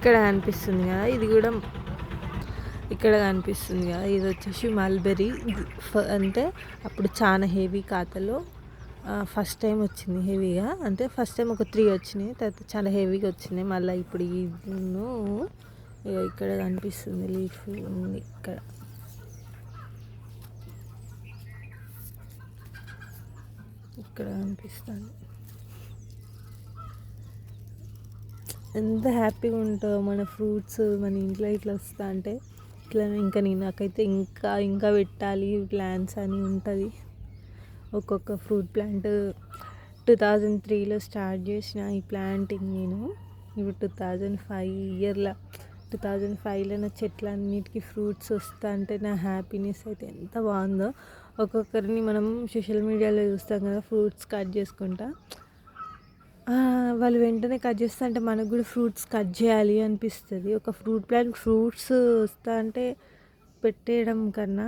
ఇక్కడ కనిపిస్తుంది కదా, ఇది కూడా ఇక్కడ కనిపిస్తుంది కదా, ఇది వచ్చేసి మల్బెరీ. అంటే అప్పుడు చాలా హెవీ ఖాతాలో ఫస్ట్ టైం వచ్చింది హెవీగా. అంటే ఫస్ట్ టైం ఒక 3 వచ్చినాయి, తర్వాత చాలా హెవీగా వచ్చినాయి. మళ్ళీ ఇప్పుడు ఇదిను ఇక్కడ కనిపిస్తుంది లీఫ్ ఉంది ఇక్కడ. ఇక్కడ కనిపిస్తుంది. ఎంత హ్యాపీగా ఉంటుందో మన ఫ్రూట్స్ మన ఇంట్లో ఇట్లా వస్తా అంటే. ఇట్లా ఇంకా నాకైతే ఇంకా పెట్టాలి ప్లాంట్స్ అని ఉంటుంది. ఒక్కొక్క ఫ్రూట్ ప్లాంట్ 2003లో స్టార్ట్ చేసిన ఈ ప్లాంటింగ్ నేను. ఇప్పుడు 2005లో నా చెట్లన్నిటికీ ఫ్రూట్స్ వస్తా అంటే నా హ్యాపీనెస్ అయితే ఎంత బాగుందో. ఒక్కొక్కరిని మనం సోషల్ మీడియాలో చూస్తాం కదా, ఫ్రూట్స్ కట్ చేసుకుంటా, వాళ్ళు వెంటనే కట్ చేస్తా అంటే మనకు కూడా ఫ్రూట్స్ కట్ చేయాలి అనిపిస్తుంది. ఒక ఫ్రూట్ ప్లాంట్ ఫ్రూట్స్ వస్తా అంటే పెట్టేయడం కన్నా